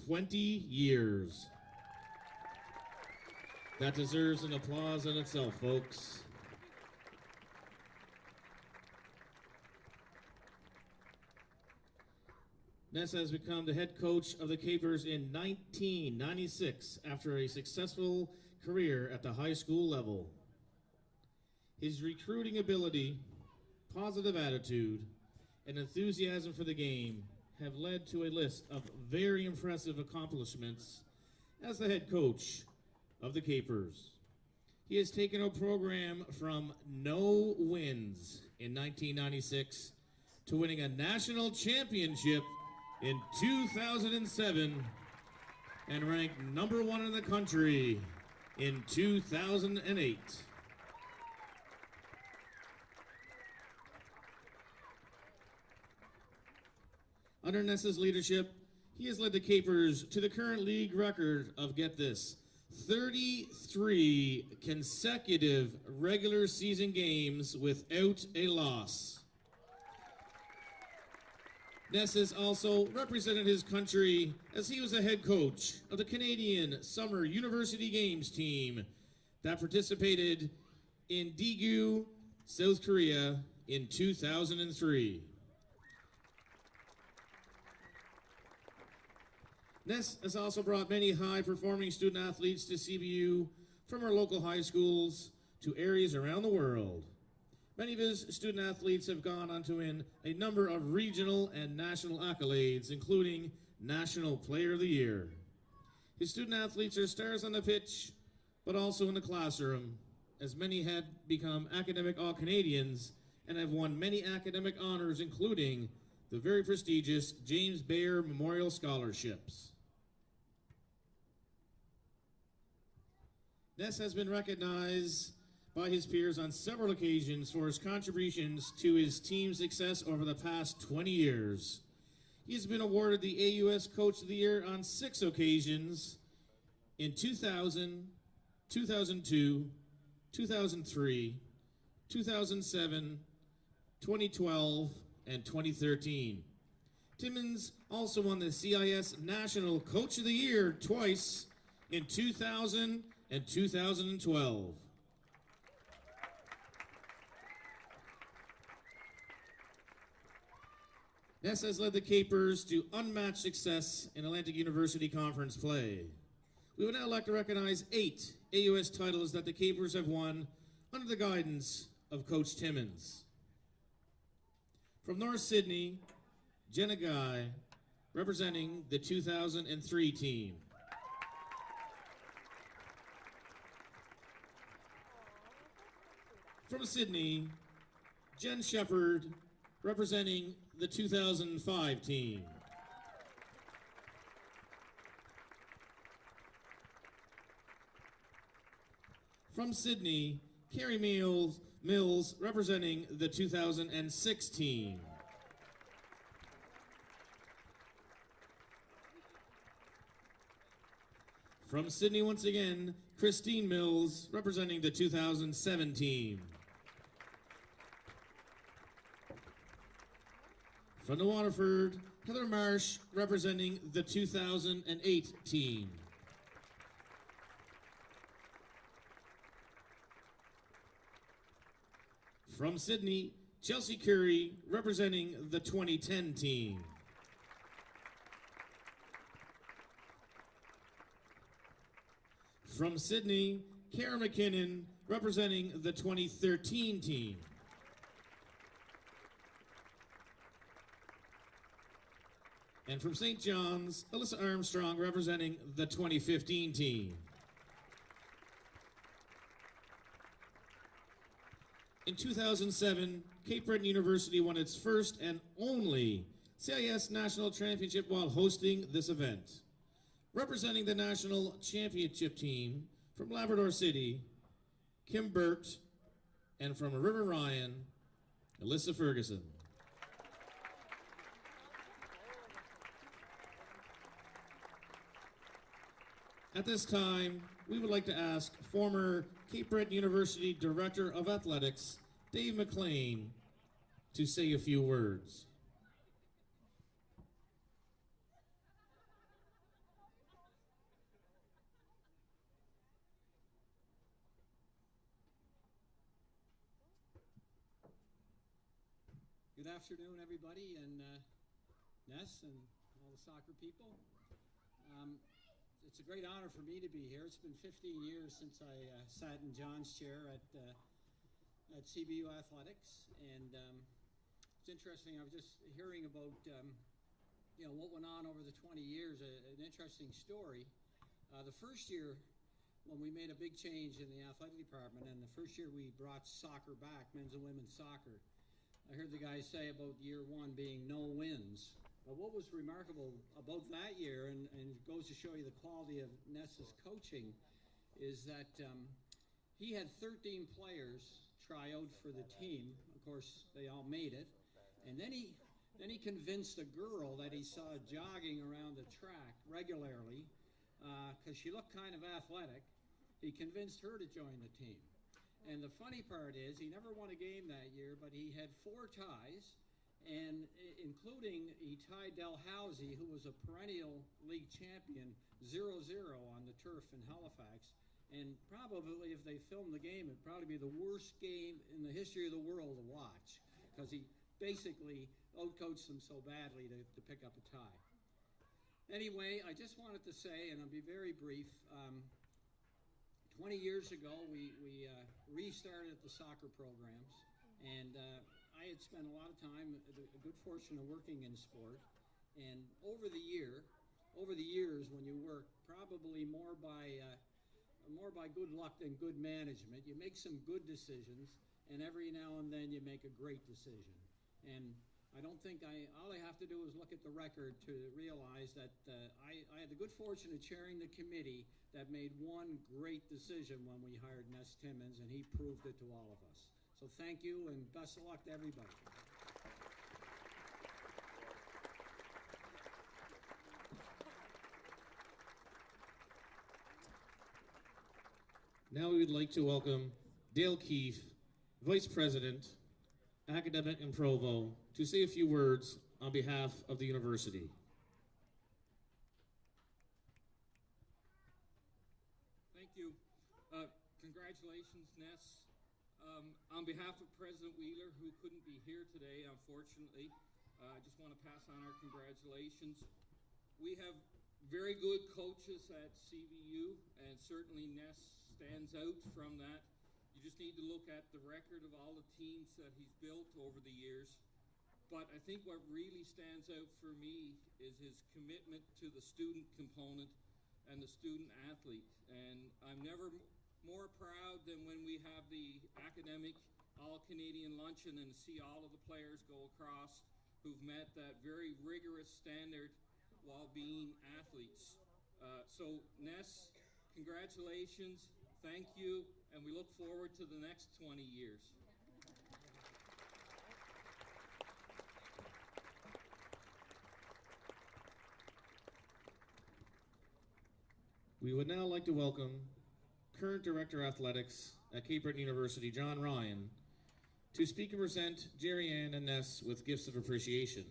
20 years. That deserves an applause in itself, folks. Ness has become the head coach of the Capers in 1996 after a successful career at the high school level. His recruiting ability, positive attitude, and enthusiasm for the game have led to a list of very impressive accomplishments as the head coach of the Capers. He has taken a program from no wins in 1996 to winning a national championship in 2007 and ranked #1 in the country in 2008. Under Ness's leadership, he has led the Capers to the current league record of, get this, 33 consecutive regular season games without a loss. Ness has also represented his country as he was a head coach of the Canadian Summer University Games team that participated in Daegu, South Korea in 2003. Ness has also brought many high-performing student athletes to CBU from our local high schools to areas around the world. Many of his student athletes have gone on to win a number of regional and national accolades, including National Player of the Year. His student athletes are stars on the pitch, but also in the classroom, as many had become academic All-Canadians and have won many academic honors, including the very prestigious James Bayer Memorial Scholarships. Ness has been recognized by his peers on several occasions for his contributions to his team's success over the past 20 years. He has been awarded the AUS Coach of the Year on 6 occasions in 2000, 2002, 2003, 2007, 2012, and 2013. TImmons also won the CIS National Coach of the Year twice in 2000 and 2012. Ness has led the Capers to unmatched success in Atlantic University Conference play. We would now like to recognize 8 AUS titles that the Capers have won under the guidance of Coach TImmons. From North Sydney, Jenna Guy, representing the 2003 team. From Sydney, Jen Shepard, representing the 2005 team. From Sydney, Carrie Mills, representing the 2006 team. From Sydney once again, Christine Mills, representing the 2007 team. From the Waterford, Heather Marsh, representing the 2008 team. From Sydney, Chelsea Curry, representing the 2010 team. From Sydney, Kara McKinnon, representing the 2013 team. And from St. John's, Alyssa Armstrong, representing the 2015 team. In 2007, Cape Breton University won its first and only CIS National Championship while hosting this event. Representing the National Championship team from Labrador City, Kim Burt, and from River Ryan, Alyssa Ferguson. At this time, we would like to ask former Cape Breton University Director of Athletics, Dave McLean, to say a few words. Good afternoon, everybody, and Ness and all the soccer people. It's a great honor for me to be here. It's been 15 years since I sat in John's chair at CBU Athletics, and it's interesting. I was just hearing about what went on over the 20 years. An interesting story. The first year, when we made a big change in the athletic department, and the first year we brought soccer back, men's and women's soccer, I heard the guys say about year one being no wins. But what was remarkable about that year, and it goes to show you the quality of Ness's coaching, is that he had 13 players try out for the team. Of course, they all made it. And then he convinced a girl that he saw jogging around the track regularly, because she looked kind of athletic. He convinced her to join the team. And the funny part is, he never won a game that year, but he had 4 ties, and including he tied Dalhousie, who was a perennial league champion, 0-0 on the turf in Halifax. And probably if they filmed the game, it'd probably be the worst game in the history of the world to watch, because he basically outcoached them so badly to pick up a tie. Anyway, I just wanted to say, and I'll be very brief, 20 years ago, we restarted the soccer programs, and I had spent a lot of time, a good fortune of working in sport, and over the years, when you work, probably more by good luck than good management, you make some good decisions, and every now and then you make a great decision. And I don't think all I have to do is look at the record to realize that I had the good fortune of chairing the committee that made one great decision when we hired Ness TImmons, and he proved it to all of us. So thank you, and best of luck to everybody. Now we would like to welcome Dale Keefe, Vice President, Academic and Provo, to say a few words on behalf of the university. Thank you. Congratulations, Ness. On behalf of President Wheeler, who couldn't be here today, unfortunately, I just want to pass on our congratulations. We have very good coaches at CBU, and certainly Ness stands out from that. You just need to look at the record of all the teams that he's built over the years. But I think what really stands out for me is his commitment to the student component and the student athlete. And I'm never more proud than when we have the academic all-Canadian luncheon and see all of the players go across who've met that very rigorous standard while being athletes. So Ness, congratulations, thank you, and we look forward to the next 20 years. We would now like to welcome current Director of Athletics at Cape Breton University, John Ryan, to speak and present Jerry Ann and Ness with gifts of appreciation.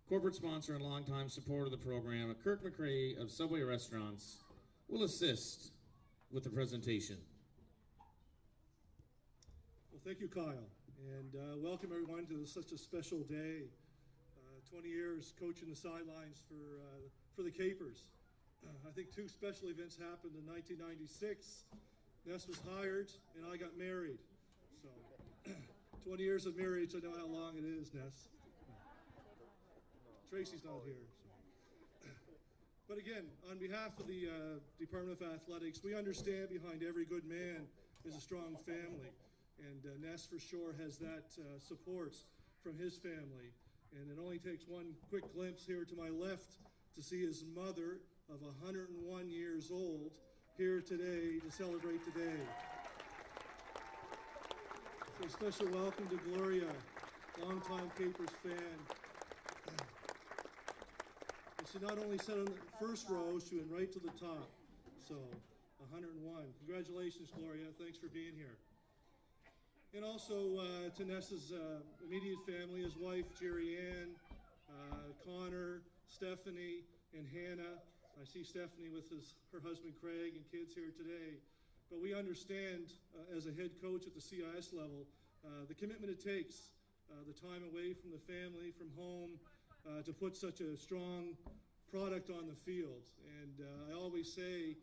Corporate sponsor and longtime supporter of the program, Kirk McRae of Subway Restaurants, will assist with the presentation. Well, thank you, Kyle, and welcome everyone to such a special day. 20 years coaching the sidelines for the Capers. I think 2 special events happened in 1996. Ness was hired, and I got married. So, 20 years of marriage, I know how long it is, Ness. Tracy's not here. So. But again, on behalf of the Department of Athletics, we understand behind every good man is a strong family. And Ness for sure has that support from his family. And it only takes one quick glimpse here to my left to see his mother of 101 years old here today to celebrate today. So a special welcome to Gloria, longtime Capers fan. And she not only sat on the first row, she went right to the top. So 101. Congratulations, Gloria. Thanks for being here. And also to Ness's immediate family, his wife, Jerry Ann, Connor, Stephanie, and Hannah. I see Stephanie with her husband, Craig, and kids here today. But we understand, as a head coach at the CIS level, the commitment it takes the time away from the family, from home, to put such a strong product on the field. And I always say,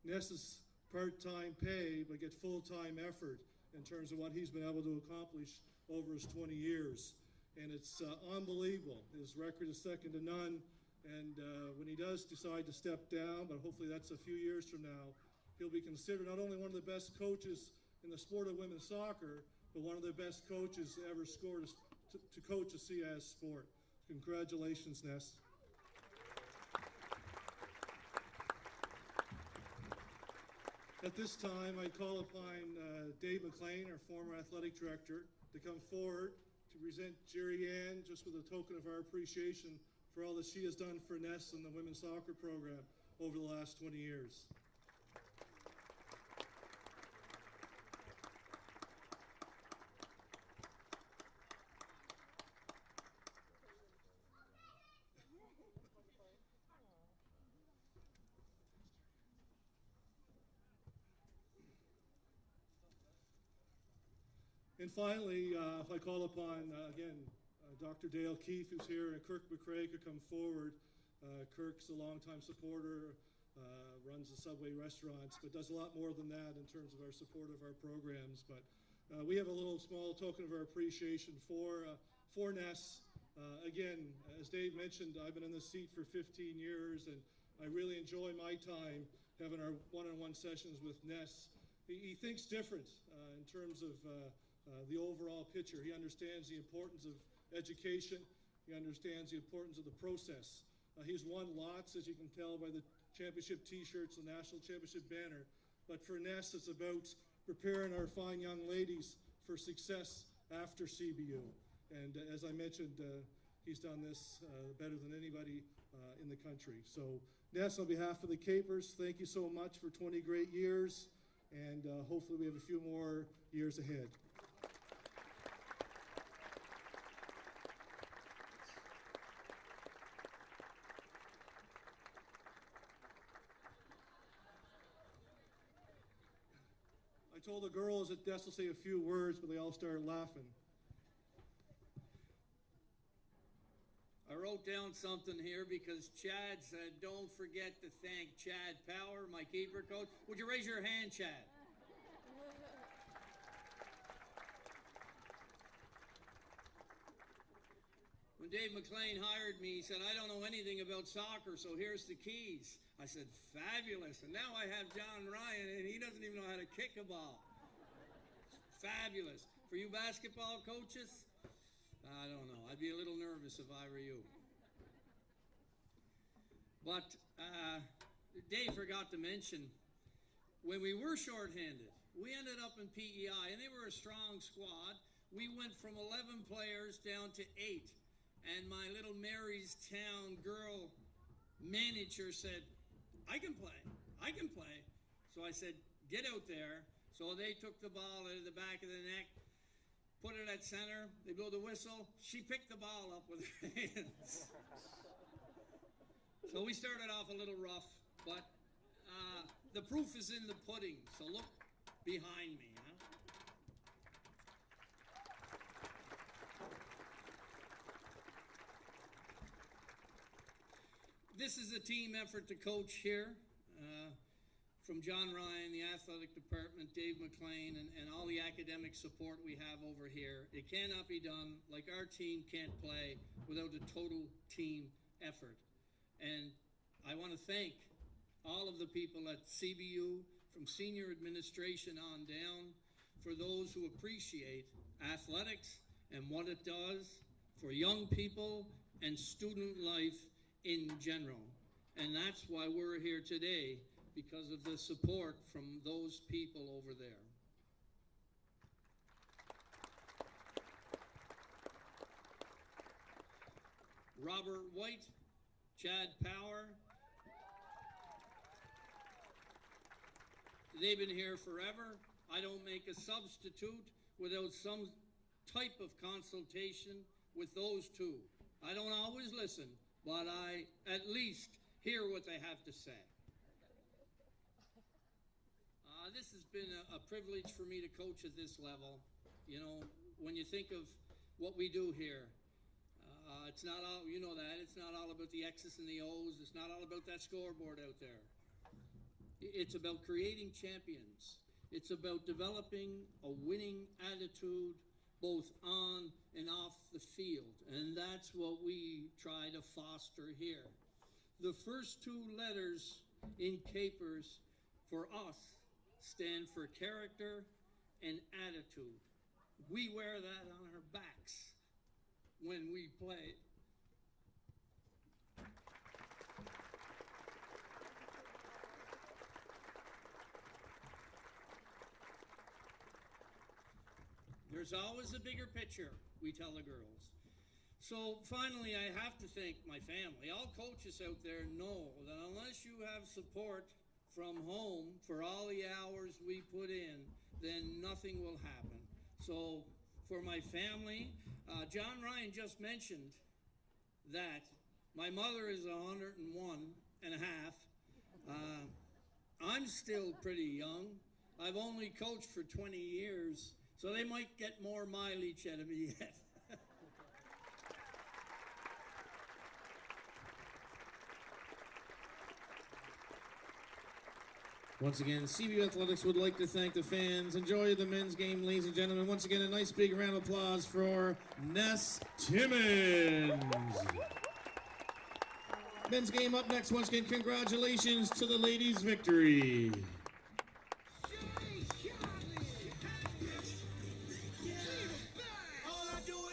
Ness is part-time pay, but get full-time effort in terms of what he's been able to accomplish over his 20 years. And it's unbelievable. His record is second to none. And when he does decide to step down, but hopefully that's a few years from now, he'll be considered not only one of the best coaches in the sport of women's soccer, but one of the best coaches to ever score to coach a CS sport. Congratulations, Ness. At this time, I call upon Dave McLean, our former athletic director, to come forward to present Jerry Ann just with a token of our appreciation for all that she has done for Ness and the women's soccer program over the last 20 years. And finally, if I call upon, again, Dr. Dale Keefe, who's here, and Kirk McCrae could come forward. Kirk's a longtime supporter, runs the Subway restaurants, but does a lot more than that in terms of our support of our programs. But we have a little small token of our appreciation for Ness. Again, as Dave mentioned, I've been in this seat for 15 years, and I really enjoy my time having our one-on-one sessions with Ness. He thinks different in terms of the overall picture. He understands the importance of education. He understands the importance of the process. He's won lots, as you can tell by the championship T-shirts, the national championship banner. But for Ness, it's about preparing our fine young ladies for success after CBU. And as I mentioned, he's done this better than anybody in the country. So Ness, on behalf of the Capers, thank you so much for 20 great years. And hopefully we have a few more years ahead. I told the girls that Ness will say a few words, but they all started laughing. I wrote down something here because Chad said, don't forget to thank Chad Power, my keeper coach. Would you raise your hand, Chad? When Dave McLean hired me, he said, I don't know anything about soccer, so here's the keys. I said, fabulous. And now I have John Ryan, and he doesn't even know how to kick a ball. Fabulous. For you basketball coaches, I don't know. I'd be a little nervous if I were you. But Dave forgot to mention, when we were shorthanded, we ended up in PEI, and they were a strong squad. We went from 11 players down to 8. And my little Marystown girl manager said, I can play. I can play. So I said, get out there. So they took the ball out of the back of the net, put it at center. They blew the whistle. She picked the ball up with her hands. So we started off a little rough, but the proof is in the pudding. So look behind me. Huh? This is a team effort to coach here. From John Ryan, the athletic department, Dave McLean, and all the academic support we have over here. It cannot be done, like our team can't play without a total team effort. And I want to thank all of the people at CBU, from senior administration on down, for those who appreciate athletics and what it does for young people and student life in general. And that's why we're here today, because of the support from those people over there. Robert White, Chad Power, they've been here forever. I don't make a substitute without some type of consultation with those two. I don't always listen, but I at least hear what they have to say. This has been a privilege for me to coach at this level. You know, when you think of what we do here, it's not all, you know that, it's not all about the X's and the O's, it's not all about that scoreboard out there. It's about creating champions. It's about developing a winning attitude both on and off the field, and that's what we try to foster here. The first two letters in Capers for us stand for character and attitude. We wear that on our backs when we play. There's always a bigger picture, we tell the girls. So finally, I have to thank my family. All coaches out there know that unless you have support from home for all the hours we put in, then nothing will happen. So for my family, John Ryan just mentioned that my mother is 101 and a half. I'm still pretty young. I've only coached for 20 years, so they might get more mileage out of me yet. Once again, CBU Athletics would like to thank the fans. Enjoy the men's game, ladies and gentlemen. Once again, a nice big round of applause for Ness TImmons. Men's game up next. Once again, congratulations to the ladies' victory.